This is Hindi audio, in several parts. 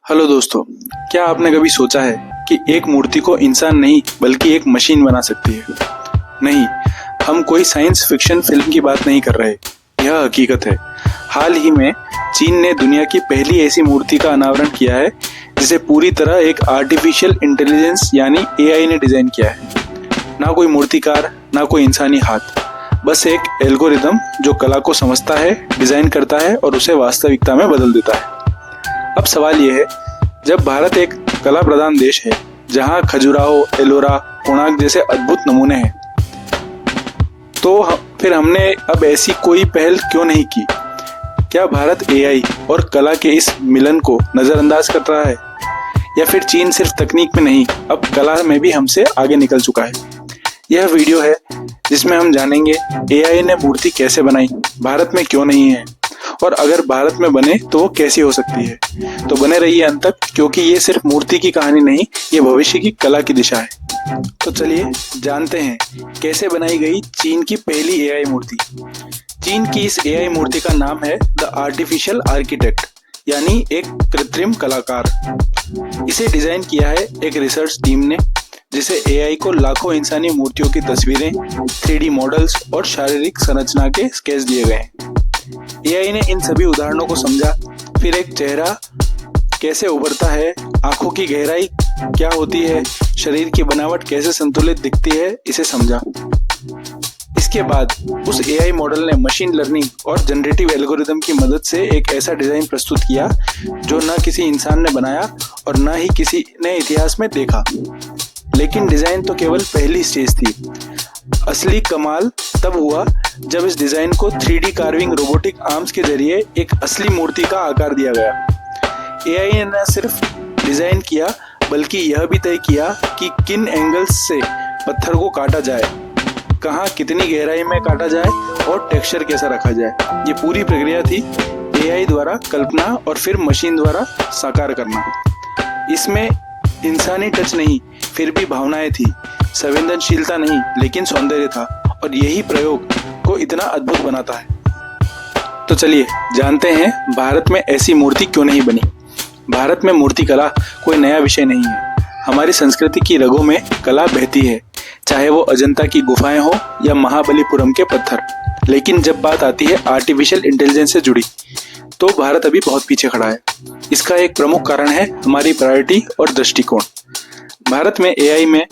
हेलो दोस्तों, क्या आपने कभी सोचा है कि एक मूर्ति को इंसान नहीं बल्कि एक मशीन बना सकती है? नहीं, हम कोई साइंस फिक्शन फिल्म की बात नहीं कर रहे, यह हकीकत है। हाल ही में चीन ने दुनिया की पहली ऐसी मूर्ति का अनावरण किया है जिसे पूरी तरह एक आर्टिफिशियल इंटेलिजेंस यानी एआई ने डिजाइन किया है। ना कोई मूर्तिकार, ना कोई इंसानी हाथ, बस एक एल्गोरिदम जो कला को समझता है, डिजाइन करता है और उसे वास्तविकता में बदल देता है। अब सवाल यह है, जब भारत एक कला प्रधान देश है जहां खजुराहो, एलोरा, कोणार्क जैसे अद्भुत नमूने हैं, तो फिर हमने अब ऐसी कोई पहल क्यों नहीं की? क्या भारत एआई और कला के इस मिलन को नजरअंदाज कर रहा है, या फिर चीन सिर्फ तकनीक में नहीं, अब कला में भी हमसे आगे निकल चुका है? यह वीडियो है जिसमें हम जानेंगे एआई ने मूर्ति कैसे बनाई, भारत में क्यों नहीं है, और अगर भारत में बने तो वो कैसी हो सकती है। तो बने रहिए अंत तक, क्योंकि ये सिर्फ मूर्ति की कहानी नहीं, ये भविष्य की कला की दिशा है। तो चलिए जानते हैं कैसे बनाई गई चीन की पहली एआई मूर्ति। चीन की इस एआई मूर्ति का नाम है द आर्टिफिशियल आर्किटेक्ट, यानी एक कृत्रिम कलाकार। इसे डिजाइन किया है एक रिसर्च टीम ने, जिसे एआई को लाखों इंसानी मूर्तियों की तस्वीरें, 3D मॉडल्स और शारीरिक संरचना के स्केच दिए गए हैं। एआई ने इन सभी उदाहरणों को समझा, फिर एक चेहरा कैसे उभरता है, आंखों की गहराई क्या होती है, शरीर की बनावट कैसे संतुलित दिखती है, इसे समझा। इसके बाद उस एआई मॉडल ने मशीन लर्निंग और जनरेटिव एल्गोरिदम की मदद से एक ऐसा डिजाइन प्रस्तुत किया जो न किसी इंसान ने बनाया और न ही किसी ने इतिहास में देखा। लेकिन डिजाइन तो केवल पहली स्टेज थी। असली कमाल तब हुआ जब इस डिजाइन को 3D कार्विंग रोबोटिक आर्म्स के जरिए एक असली मूर्ति का आकार दिया गया। एआई ने न सिर्फ डिजाइन किया बल्कि यह भी तय किया कि किन एंगल्स से पत्थर को काटा जाए, कहाँ कितनी गहराई में काटा जाए और टेक्सचर कैसा रखा जाए। ये पूरी प्रक्रिया थी एआई द्वारा कल्पना और फिर मशीन द्वारा साकार करना। इसमें इंसानी टच नहीं, फिर भी भावनाएं थी, संवेदनशीलता नहीं लेकिन सौंदर्य था, और यही प्रयोग को इतना अद्भुत बनाता है। तो चलिए जानते हैं भारत में ऐसी मूर्ति क्यों नहीं बनी। भारत में मूर्तिकला कोई नया विषय नहीं है। हमारी संस्कृति की रगों में कला बहती है, चाहे वो अजंता की गुफाएं हो या महाबलीपुरम के पत्थर। लेकिन जब बात आती है आर्टिफिशियल इंटेलिजेंस से जुड़ी, तो भारत अभी बहुत पीछे खड़ा है। इसका एक प्रमुख कारण है हमारी प्रायोरिटी और दृष्टिकोण। भारत में एआई में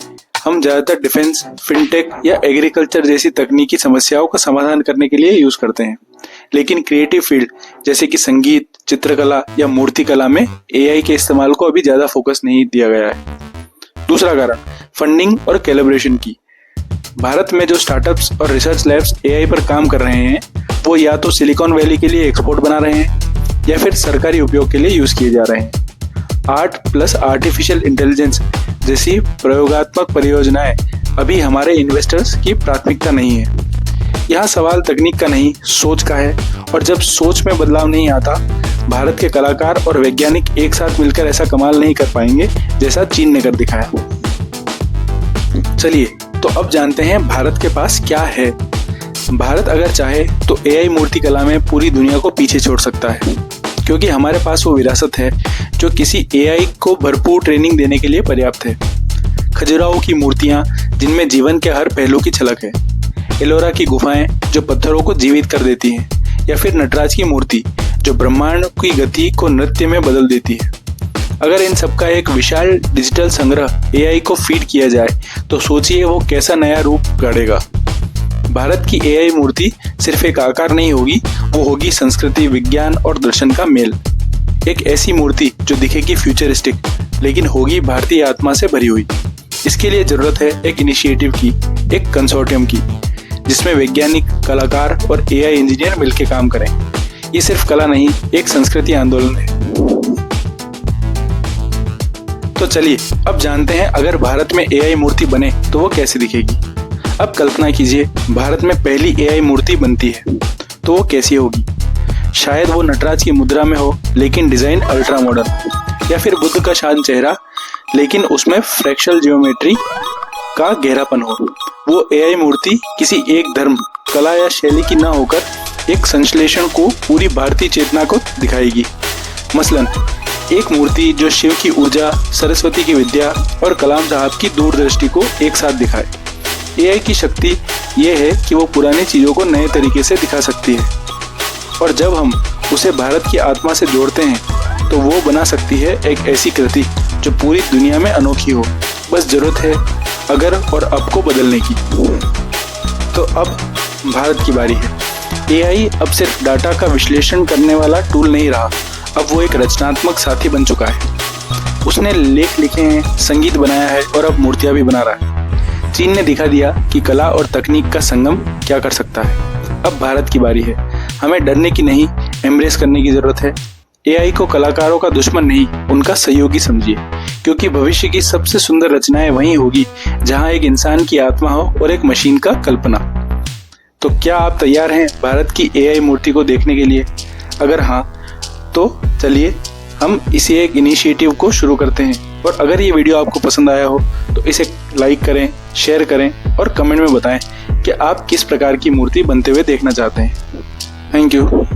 हम ज्यादातर डिफेंस, फिनटेक या एग्रीकल्चर जैसी तकनीकी समस्याओं का समाधान करने के लिए यूज करते हैं, लेकिन क्रिएटिव फील्ड जैसे कि संगीत, चित्रकला या मूर्तिकला में एआई के इस्तेमाल को अभी ज्यादा फोकस नहीं दिया गया है। दूसरा कारण फंडिंग और कोलैबोरेशन की। भारत में जो स्टार्टअप्स और रिसर्च लैब्स एआई पर काम कर रहे हैं, वो या तो सिलिकॉन वैली के लिए एक्सपोर्ट बना रहे हैं या फिर सरकारी उपयोग के लिए यूज किए जा रहे हैं। आर्ट प्लस आर्टिफिशियल इंटेलिजेंस जैसी प्रयोगात्मक परियोजनाएं अभी हमारे इन्वेस्टर्स की प्राथमिकता नहीं है। यहाँ सवाल तकनीक का नहीं, सोच का है, और जब सोच में बदलाव नहीं आता, भारत के कलाकार और वैज्ञानिक एक साथ मिलकर ऐसा कमाल नहीं कर पाएंगे जैसा चीन ने कर दिखाया। चलिए तो अब जानते हैं भारत के पास क्या है। भारत अगर चाहे तो एआई मूर्तिकला में पूरी दुनिया को पीछे छोड़ सकता है, क्योंकि हमारे पास वो विरासत है जो किसी एआई को भरपूर ट्रेनिंग देने के लिए पर्याप्त है। खजुराहो की मूर्तियां जिनमें जीवन के हर पहलू की झलक है, एलोरा की गुफाएं जो पत्थरों को जीवित कर देती हैं, या फिर नटराज की मूर्ति जो ब्रह्मांड की गति को नृत्य में बदल देती है। अगर इन सबका एक विशाल डिजिटल संग्रह एआई को फीड किया जाए तो सोचिए वो कैसा नया रूप गढ़ेगा। भारत की एआई मूर्ति सिर्फ एक आकार नहीं होगी, वो होगी संस्कृति, विज्ञान और दर्शन का मेल। एक ऐसी मूर्ति जो दिखेगी फ्यूचरिस्टिक, लेकिन होगी भारतीय आत्मा से भरी हुई। इसके लिए जरूरत है एक इनिशिएटिव की, एक कंसोर्टियम की, जिसमें वैज्ञानिक, कलाकार और एआई इंजीनियर मिलकर काम करें। ये सिर्फ कला नहीं, एक संस्कृति आंदोलन है। तो चलिए अब जानते हैं अगर भारत में एआई मूर्ति बने तो वो कैसे दिखेगी। अब कल्पना कीजिए भारत में पहली एआई मूर्ति बनती है तो वो कैसी होगी। शायद वो नटराज की मुद्रा में हो लेकिन डिजाइन अल्ट्रा मॉडर्न, या फिर बुद्ध का शांत चेहरा लेकिन उसमें फ्रैक्शनल जियोमेट्री का गहरापन हो। वो एआई मूर्ति किसी एक धर्म, कला या शैली की ना होकर एक संश्लेषण को पूरी भारतीय चेतना को दिखाएगी। मसलन एक मूर्ति जो शिव की ऊर्जा, सरस्वती की विद्या और कलाम साहब की दूरदृष्टि को एक साथ दिखाए। एआई की शक्ति ये है कि वो पुरानी चीज़ों को नए तरीके से दिखा सकती है, और जब हम उसे भारत की आत्मा से जोड़ते हैं तो वो बना सकती है एक ऐसी कृति जो पूरी दुनिया में अनोखी हो। बस जरूरत है अगर और अब को बदलने की। तो अब भारत की बारी है। एआई अब सिर्फ डाटा का विश्लेषण करने वाला टूल नहीं रहा, अब वो एक रचनात्मक साथी बन चुका है। उसने लेख लिखे हैं, संगीत बनाया है और अब मूर्तियां भी बना रहा है। चीन ने दिखा दिया कि कला और तकनीक का संगम क्या कर सकता है। अब भारत की बारी है। हमें डरने की नहीं, एम्ब्रेस करने की जरूरत है। एआई को कलाकारों का दुश्मन नहीं, उनका सहयोगी समझिए, क्योंकि भविष्य की सबसे सुंदर रचनाएं वहीं होगी जहां एक इंसान की आत्मा हो और एक मशीन का कल्पना। तो क्या आप तैयार हैं भारत की एआई मूर्ति को देखने के लिए? अगर हाँ, तो चलिए हम इसी एक इनिशिएटिव को शुरू करते हैं। और अगर ये वीडियो आपको पसंद आया हो तो इसे लाइक करें, शेयर करें और कमेंट में बताएं कि आप किस प्रकार की मूर्ति बनते हुए देखना चाहते हैं। Thank you.